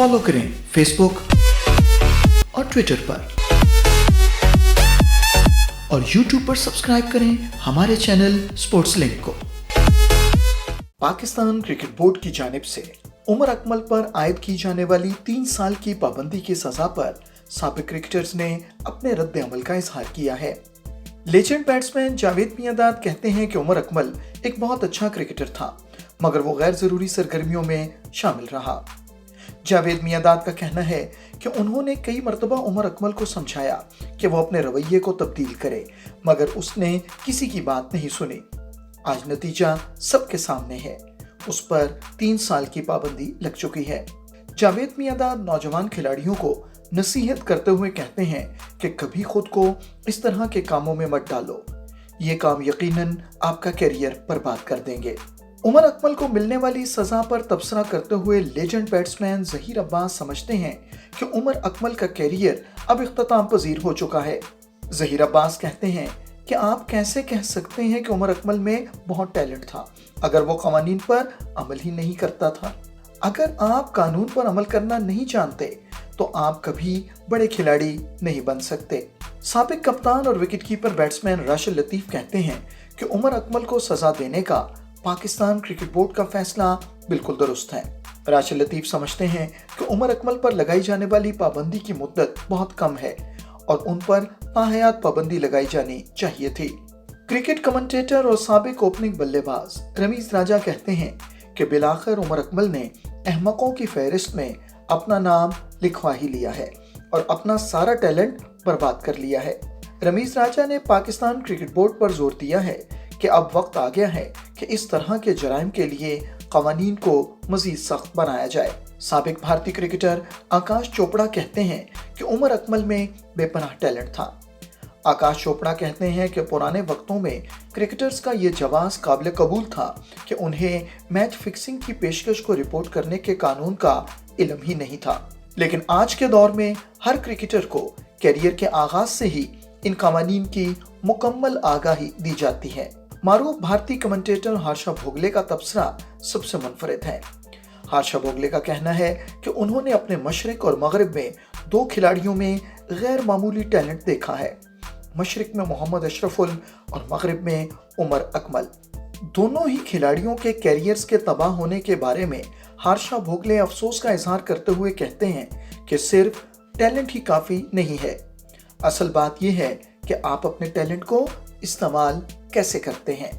Follow करें Facebook और Twitter पर और यूट्यूब पर सब्सक्राइब करें हमारे चैनल स्पोर्ट्स लिंक को। पाकिस्तान क्रिकेट बोर्ड की जानिब से उमर अकमल पर आयद की जाने वाली 3 साल की पाबंदी की सजा पर साबिक क्रिकेटर्स ने अपने रद्द अमल का इजहार किया है। लेजेंड बैट्समैन जावेद मियांदाद कहते हैं कि उमर अकमल एक बहुत अच्छा क्रिकेटर था, मगर वो गैर जरूरी सरगर्मियों में शामिल रहा। जावेद मियांदाद का कहना है कि उन्होंने कई मर्तबा उमर अकमल को समझाया कि वो अपने रवैये को तब्दील करे, मगर उसने किसी की बात नहीं सुनी। आज नतीजा सबके सामने है, उस पर 3 साल की पाबंदी लग चुकी है। जावेद मियांदाद नौजवान खिलाड़ियों को नसीहत करते हुए कहते हैं कि कभी खुद को इस तरह के कामों में मत डालो, ये काम यकीनन आपका कैरियर बर्बाद कर देंगे। उमर अकमल को मिलने वाली सजा पर तबसरा करते हुए लेजेंड बैट्समैन ज़हीर अब्बास समझते हैं कि उमर अकमल का कैरियर अब इख्तिताम पजीर हो चुका है। ज़हीर अब्बास कहते हैं कि आप कैसे कह सकते हैं कि उमर अकमल में बहुत टैलेंट था अगर वो कवानीन पर अमल ही नहीं करता था। अगर आप कानून पर अमल करना नहीं जानते तो आप कभी बड़े खिलाड़ी नहीं बन सकते। साबिक कप्तान और विकेटकीपर बैट्समैन राशिद लतीफ़ कहते हैं कि उमर अकमल को सजा देने का पाकिस्तान क्रिकेट बोर्ड का फैसला बिल्कुल दुरुस्त है। राशिद लतीफ़ समझते हैं कि उमर अकमल पर लगाई जाने वाली पाबंदी की मुद्दत बहुत कम है और उन पर बाहयात पाबंदी लगाई जानी चाहिए थी। क्रिकेट कमेंटेटर और साबिक ओपनिंग बल्लेबाज रमीज राजा कहते हैं कि बिलाखिर उमर अकमल ने अहमकों की फहरिस्त में अपना नाम लिखवा ही लिया है और अपना सारा टैलेंट बर्बाद कर लिया है। रमीज राजा ने पाकिस्तान क्रिकेट बोर्ड पर जोर दिया है कि अब वक्त आ गया है कि इस तरह के जराइम के लिए कवानीन को मजीद सख्त बनाया जाए। साबिक भारतीय क्रिकेटर आकाश चोपड़ा कहते हैं कि उमर अकमल में बेपनाह टैलेंट था। आकाश चोपड़ा कहते हैं कि पुराने वक्तों में क्रिकेटर्स का ये जवाब काबिल कबूल था कि उन्हें मैच फिक्सिंग की पेशकश को रिपोर्ट करने के कानून का इल्म ही नहीं था, लेकिन आज के दौर में हर क्रिकेटर को कैरियर के आगाज से ही इन कवानीन की मुकम्मल आगाही दी जाती है। मारूफ भारतीय कमेंटेटर हर्षा भोगले का तबसरा सबसे मुनफरिद है। हर्षा भोगले का कहना है कि उन्होंने अपने मशरिक और मगरिब में 2 खिलाड़ियों में गैर मामूली टैलेंट देखा है। मशरिक में मोहम्मद अशरफुल और मगरिब में उमर अकमल। दोनों ही खिलाड़ियों के कैरियर्स के तबाह होने के बारे में हर्षा भोगले अफसोस का इजहार करते हुए कहते हैं कि सिर्फ टैलेंट ही काफ़ी नहीं है, असल बात यह है कि आप अपने टैलेंट को इस्तेमाल कैसे करते हैं।